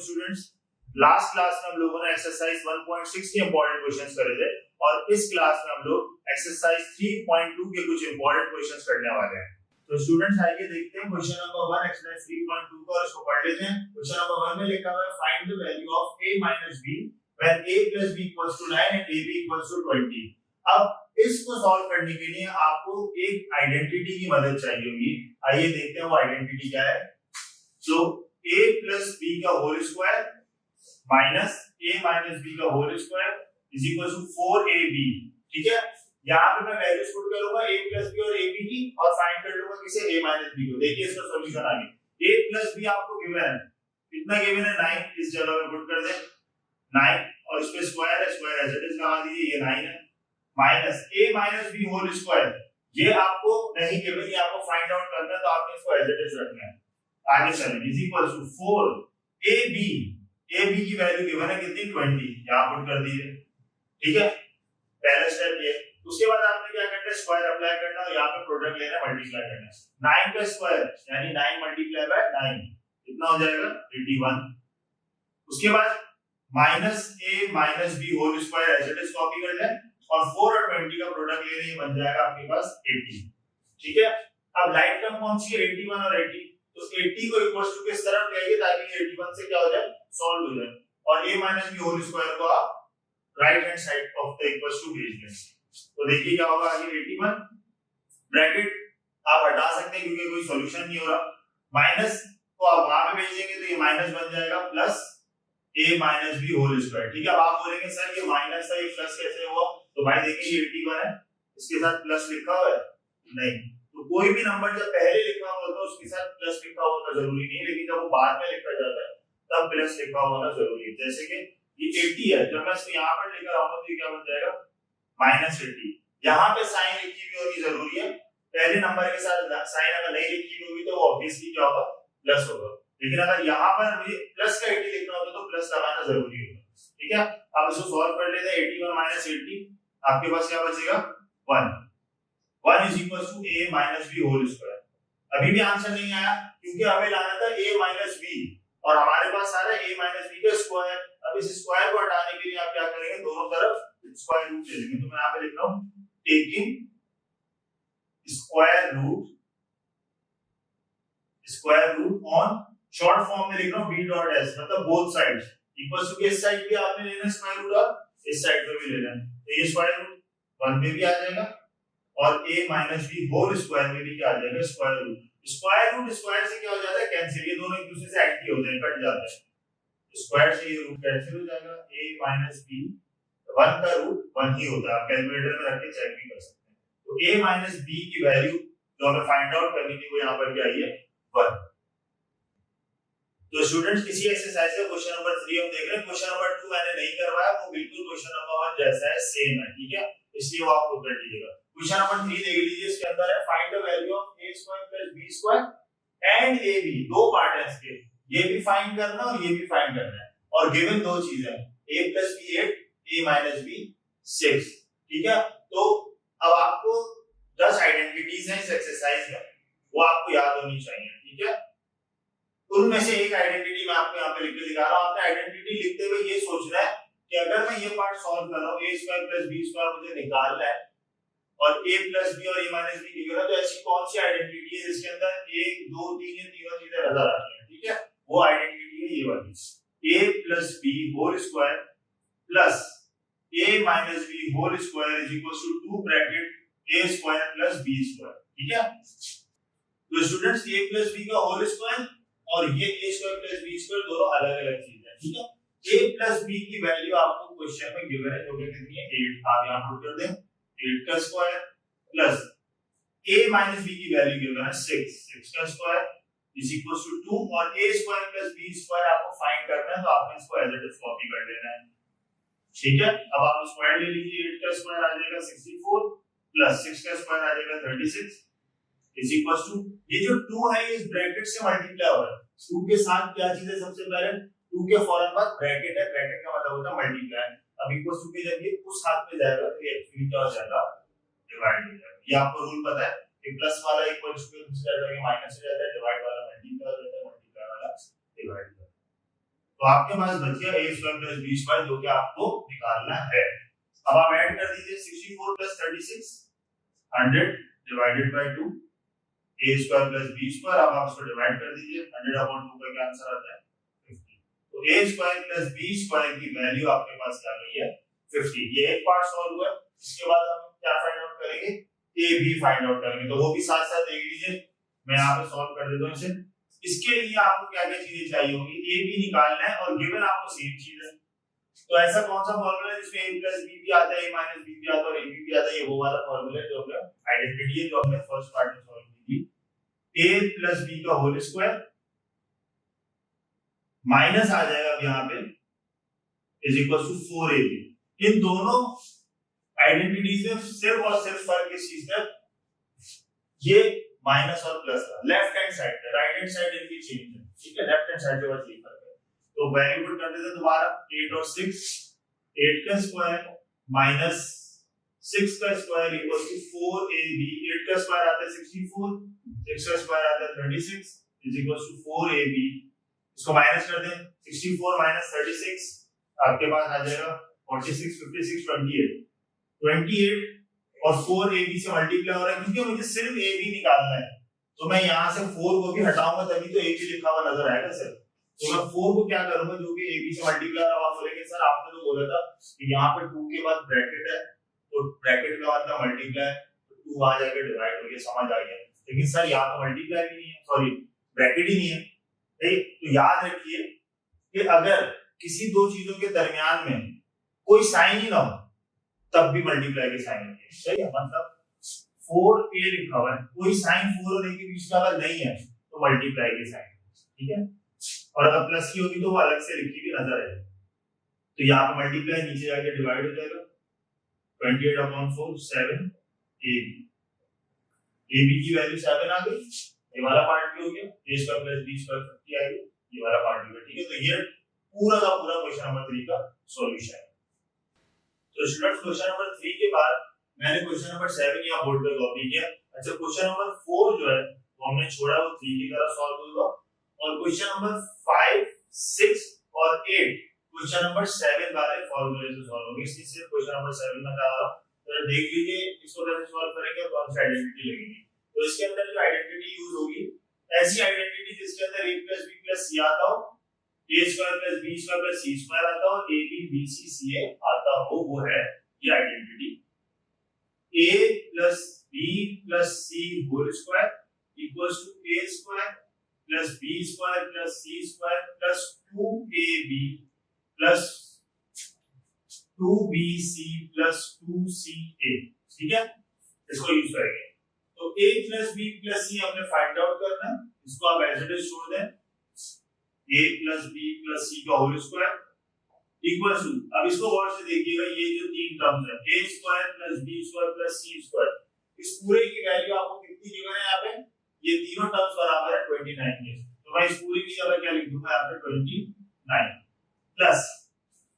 Students, last class में हम लोगों ने एक्सरसाइज 1.6 के इंपॉर्टेंट क्वेश्चंस करे थे और इस क्लास में हम लोग एक्सरसाइज 3.2 के कुछ इंपॉर्टेंट क्वेश्चंस करने वाले हैं। तो स्टूडेंट्स आइए देखते हैं क्वेश्चन नंबर 1 एक्सरसाइज 3.2 को और इसको पढ़ लेते हैं। क्वेश्चन नंबर 1 में लिखा हुआ है find the value of a minus b when a plus b equals to 9 and ab equals to 20। अब इसको सॉल्व करने के लिए आपको एक आइडेंटिटी की मदद चाहिए होगी। आइए देखते हैं वो आइडेंटिटी क्या है। सो a plus b का whole square minus a minus b का whole square is equal to 4ab। ठीक है, यहाँ पे मैं वैल्यूज पुट करूंगा a plus b और ab की और फाइंड कर लूंगा किसे a minus b को। देखिए इसका सॉल्यूशन आ गया। a plus b आपको गिवन है, कितना गिवन है 9, इस जगह पे पुट कर दे 9 और इस पे स्क्वायर है, स्क्वायर एज इट इज लगा दीजिए, ये 9 है minus a minus b whole square. ये आपको नहीं गिवन, ये आपको फाइंड आउट करना है तो आपने इसको एज इट इज रखना है। आगे चलें is equal to 4ab, ab की वैल्यू गिवन है कितनी 20, यहां पुट कर दीजिए। ठीक है, पहला स्टेप ये। उसके बाद आपने क्या करना है, स्क्वायर अप्लाई करना है और यहां पे प्रोडक्ट लेना है, मल्टीप्लाई करना है। 9 का स्क्वायर यानी 9 मल्टीप्लाई बाय 9 कितना हो जाएगा 81। उसके बाद minus a minus b whole square as it is copy कर लें और 4 और 20 का प्रोडक्ट ले लें, ये बन जाएगा आपके पास 80। ठीक है, अब लाइट टर्म कौन सी है 81 और 80, तो 80 को इक्वल्स टू किस तरफ ले आइए ताकि 81 से क्या हो जाए सॉल्व हो जाए और a minus b whole square को आप right hand side of the equals to भेज दें। तो देखिए क्या होगा आगे 81 ब्रैकेट आप हटा सकते हैं क्योंकि कोई सॉल्यूशन नहीं हो रहा, माइनस को आप वहां पे भेज देंगे तो ये माइनस बन जाएगा plus a minus b whole square. ठीक है, अब आप बोलेंगे सर ये माइनस था ये प्लस कैसे हुआ, तो भाई देखिए ये 81 है, इसके साथ प्लस लिखा हुआ है नहीं, तो कोई भी नंबर जब पहले लिखा हुआ होता है उसके साथ प्लस लिखा होना जरूरी नहीं, लेकिन जब वो बाद में लिखा जाता है तब प्लस लिखा होना जरूरी है। जैसे कि ये 80 है, जब मैं इसको यहाँ पर लेकर आऊंगा तो ये क्या बन जाएगा -80। यहाँ पे साइन लिखी हुई होनी जरूरी है, पहले नंबर के साथ साइन अगर नहीं लिखी हुई होगी तो वो ऑब्वियसली क्या होगा प्लस होगा, लेकिन अगर यहाँ पर मुझे प्लस का 80 लिखना होता तो प्लस लगाना जरूरी होगा। ठीक है, अब इसको सॉल्व कर लेते हैं। 81 माइनस 80 आपके पास क्या बचेगा 1 is equal to a minus b whole square. अभी भी आंसर नहीं आया क्योंकि हमें लाना था a माइनस b और हमारे पास आ रहा है a माइनस b का स्क्वायर। अब इस स्क्वायर को हटाने के लिए आप क्या करेंगे, दोनों तरफ स्क्वायर रूट ले लेंगे। तो मैं यहाँ पे लिख रहा हूँ taking square root on, short form में लिख रहा हूँ b डॉट s, मतलब बोथ साइड्स इक्वल टू इस साइड भी आपने लेना स्क्वायर रूट और इस साइड पे भी लेना है, तो ये स्क्वायर रूट 1 पे भी आ जाएगा और a minus b whole square में भी क्या आ जाएगा स्क्वायर रूट। स्क्वायर से क्या हो जाता है कैंसिल, ये दोनों एक दूसरे से एंटी हो जाते हैं, कट जाते हैं। स्क्वायर से ये रूट कैंसिल हो जाएगा, a माइनस b 1 का रूट 1 ही होता है, आप कैलकुलेटर में रख के चेक भी कर सकते हैं। तो a माइनस b की वैल्यू जो हमें फाइंड आउट करनी थी वो यहाँ पर क्या आई है 1। तो स्टूडेंट्स इसी एक्सरसाइज का क्वेश्चन नंबर 3 हम देख रहे हैं। क्वेश्चन नंबर 2 मैंने नहीं करवाया, वो बिल्कुल क्वेश्चन नंबर 1 जैसा है, सेम है। ठीक है, इसलिए वो आप खुद कर लीजिएगा। क्वेश्चन नंबर 3 देख लीजिए, इसके अंदर है find the value of a square plus b square and ab। दो पार्ट है इसके, ये भी फाइंड करना और ये भी फाइंड करना है और गिवन दो चीजें हैं a plus b 8 a minus b 6। ठीक है, तो अब आपको 10 आइडेंटिटीज हैं इस एक्सरसाइज में, वो आपको याद होनी चाहिए। ठीक है, उनमें से एक आइडेंटिटी मैं आपको यहाँ पे लिख के दिखा रहा हूँ। आपने आइडेंटिटी लिखते हुए ये सोचना है कि अगर मैं ये पार्ट सॉल्व कर रहा हूँ a square plus b square मुझे निकालना है और a प्लस b और a माइनस b गिवन है, तो ऐसी कौन सी आइडेंटिटी है जिसके अंदर 1 2 3 ये तीनों चीजें नजर आती हैं। ठीक है, वो आइडेंटिटी है ये वाली a plus b whole square plus a minus b whole square is equal to 2 bracket a square plus b square. ठीक है, तो स्टूडेंट्स a प्लस b का होल स्क्वायर और ये a square plus b square दोनों अलग-अलग चीजें हैं। ठीक है, a प्लस b की वैल्यू आपको क्वेश्चन में गिवन है जो कि कितनी है 8, आप यहां पुट कर दें 8 का square plus a minus b की वैल्यू गिवन है 6 का स्क्वायर इज इक्वल टू 2 और a square plus b square आपको फाइंड करना है, तो आपने इसको एज इट इज कॉपी कर लेना है। ठीक है, अब आप स्क्वायर ले लीजिए, 8 का स्क्वायर आ जाएगा 64 प्लस 6 का स्क्वायर आ जाएगा 36 इज इक्वल टू, ये जो 2 है ये इस ब्रैकेट से मल्टीप्लाई हो रहा है। 2 के साथ क्या चीज है, सबसे पहले 2 के फौरन बाद ब्रैकेट है, ब्रैकेट का मतलब होता है मल्टीप्लाई। अब इक्वल टू के जब ये उस हाथ पे जाएगा तो ये एक्चुअली क्या हो जाएगा डिवाइड हो जाएगा। ये आपको रूल पता है कि प्लस वाला इक्वल टू के दूसरी जगह माइनस हो जाता है, डिवाइड वाला मल्टीप्लाई हो जाता है, मल्टीप्लाई वाला डिवाइड हो जाता है। तो तो आपके पास बच गया a square plus b square जो कि आपको निकालना है। अब आप ऐड कर दीजिए 64 plus 36 100 divided by 2 a square plus b square. अब आप इसको डिवाइड कर दीजिए 100/2 का क्या आंसर आता है 50। तो a square plus b square की वैल्यू आपके पास क्या आ गई है 50। ये एक पार्ट सॉल्व हुआ। इसके बाद हम क्या फाइंड आउट करेंगे a b फाइंड आउट करेंगे। तो वो भी साथ साथ देख लीजिए, मैं यहाँ पे सॉल्व कर देता हूँ इसे। इसके लिए आपको क्या क्या चीजें चाहिए होंगी, a b निकालना है और गिवन आपको सेम चीज है। तो ऐसा कौन सा फॉर्मूला है जिसमें a प्लस b भी आता है, a माइनस b भी आता है और a b भी आता है? ये वो वाला फॉर्मूला है जो हमने आइडेंटिटी है, जो हमने फर्स्ट पार्ट में सॉल्व की थी। a प्लस b का होल स्क्वायर माइनस आ जाएगा अब यहाँ पे इज इक्वल टू 4ab। इन दोनों आइडेंटिटीज में सिर्फ और सिर्फ फर्क इस चीज का, ये माइनस और प्लस का लेफ्ट हैंड साइड है, राइट हैंड साइड इनकी चेंज है, ठीक है। लेफ्ट हैंड साइड पे बस ये फर्क है। तो वैल्यू पुट कर देते हैं दोबारा 8 और 6, 8 का स्क्वायर माइनस 6 का स्क्वायर इक्वल टू 4ab। 8 का स्क्वायर आता है 64, 6 का स्क्वायर आता है 36 इज इक्वल टू 4ab। इसको माइनस कर दें, 64 माइनस 36 आपके पास आ जाएगा 46, 56, 28। 28 और 4ab से मल्टीप्लाई हो रहा है क्योंकि मुझे सिर्फ ab निकालना है। तो मैं यहाँ से 4 को भी हटाऊंगा तभी तो ab लिखा हुआ नजर आएगा सर। तो मैं 4 को क्या करूंगा, जो कि ab से मल्टीप्लाई हो रहा है, आप बोलेंगे सर आपने तो बोला था कि यहाँ पे 2 के बाद ब्रैकेट है, तो ब्रैकेट का मतलब मल्टीप्लाई, तो 2 आ जाएगा डिवाइड हो गया, समझ आ गया। लेकिन सर यहाँ तो मल्टीप्लाई भी नहीं है, सॉरी ब्रैकेट ही नहीं है। तो याद रखिए कि अगर किसी दो चीजों के दरमियान में कोई साइन ही ना हो तब भी मल्टीप्लाई के साइन होंगे, सही है। मतलब 4a लिखा हुआ है, कोई साइन 4 और a के बीच का अगर नहीं है तो मल्टीप्लाई के साइन, ठीक है। और अगर प्लस की होगी तो वो अलग से लिखी हुई नजर आएगी। तो यहाँ पे मल्टीप्लाई नीचे जाके डिवाइड हो जाएगा 28/4 7ab। ab की वैल्यू 7 आ गई, ये वाला पार्ट भी हो गया, a square plus b square 50 आ गई, ये वाला पार्ट भी हो गया, ठीक है। तो ये पूरा का पूरा क्वेश्चन नंबर 3 का सॉल्यूशन है। तो स्टूडेंट्स क्वेश्चन नंबर 3 के बाद मैंने क्वेश्चन नंबर 7 यहाँ बोर्ड पे कॉपी किया। अच्छा क्वेश्चन नंबर 4 जो है वो हमने छोड़ा, वो 3 की तरह सॉल्व होगा। और क्वेश्चन नंबर 5, 6 और 8 क्वेश्चन नंबर 7 वाले फार्मूले से सॉल्व होंगे। इसलिए सिर्फ क्वेश्चन नंबर 7 में करा रहा हूं, तो देख लीजिए इसको कैसे सॉल्व करेंगे और कौन सी आइडेंटिटी लगेगी। तो इसके अंदर जो आइडेंटिटी यूज होगी, ऐसी आइडेंटिटी जिसके अंदर a plus b plus c आता हो, a square plus b square plus c square आता हो, a b b c c a आता हो, वो है ये identity. a plus b plus c whole square equals to a square plus b square plus c square plus 2ab plus 2bc plus 2ca, ठीक है। इसको यूज करेंगे। तो a plus b plus c हमने फाइंड आउट करना है, इसको आप एज इट इज छोड़ दें। a plus b plus c का होल स्क्वायर इक्वल टू, अब इसको गौर से देखिएगा, ये जो तीन टर्म्स है a square plus b square plus c square, इस पूरे की वैल्यू आपको कितनी गिवन है यहाँ पे, ये तीनों टर्म्स बराबर है 29 के। तो मैं इस पूरे की जगह क्या लिख दूंगा यहाँ पे 29 प्लस,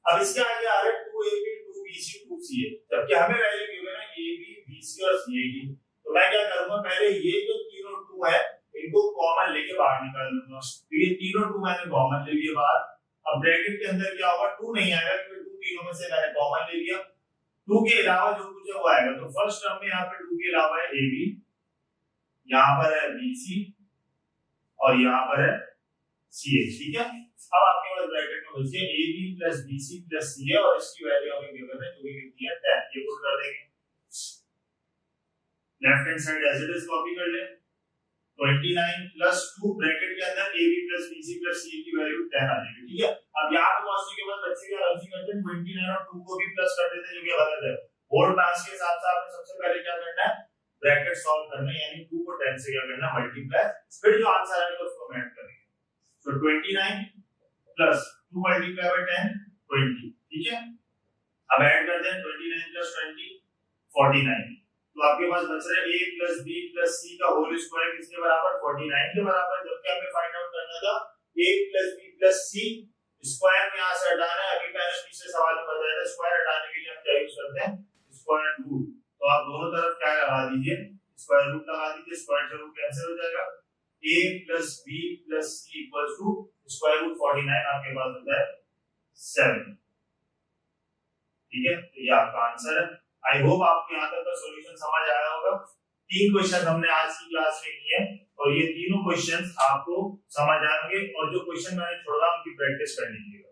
अब इसके आगे आ रहा है 2ab 2bc 2ca, जबकि हमें वैल्यू गिवन है ab bc और ca की। तो मैं क्या करूंगा, पहले ये जो तीनों 2 है इनको कॉमन लेके बाहर निकाल दूंगा। तो ये तीनों 2 मैंने कॉमन ले लिए बाहर। अब ब्रैकेट के अंदर क्या होगा, 2 नहीं आएगा क्योंकि 2 तीनों में से मैंने कॉमन ले लिया। 2 के अलावा जो कुछ है वो आएगा। तो फर्स्ट टर्म में यहाँ पे 2 के अलावा है ab, यहाँ पर है bc और यहाँ पर है ca, ठीक है। अब आपके पास ब्रैकेट में बच गया ab plus bc plus ca और इसकी वैल्यू हमें गिवन है जो कि कितनी है 10। ये पुट कर देंगे, left hand side as it is copy कर ले। 29 प्लस 2 ब्रैकेट के अंदर ab plus bc plus ca की वैल्यू 10 आ जाएगी, ठीक है। अब यहाँ पे पहुंचने के बाद बच्चे क्या गलती करते हैं, 29 और 2 को भी प्लस कर देते हैं, जो कि गलत है। बोर्ड पास के हिसाब से आपने सबसे पहले क्या करना है, ब्रैकेट सॉल्व करना है, यानी 2 को 10 से क्या करना है मल्टीप्लाई, फिर जो आंसर आएगा उसको ऐड करेंगे। तो 29 प्लस 2 मल्टीप्लाई बाय 10 20, ठीक है। अब ऐड कर दें 29 प्लस 20 49। तो आपके पास बच रहा है a plus b plus c का होल स्क्वायर किसके बराबर, 49 के बराबर। जबकि हमें फाइंड आउट करना था a plus b plus c square में यहां से हटाना है। अभी मैंने पिछले सवाल में बताया था स्क्वायर हटाने के लिए हम क्या यूज करते हैं, स्क्वायर रूट। तो आप दोनों तरफ क्या लगा दीजिए, स्क्वायर रूट लगा दीजिए, स्क्वायर से रूट कैंसिल हो जाएगा। a plus b plus c equals to square root 49 आपके पास होता है 7। ठीक है, तो ये आपका आंसर है। आई होप आपको यहाँ तक का सॉल्यूशन समझ आया होगा। 3 क्वेश्चन हमने आज की क्लास में किए और ये तीनों क्वेश्चंस आपको समझ आएंगे और जो क्वेश्चन मैंने छोड़ा उनकी प्रैक्टिस करनी है।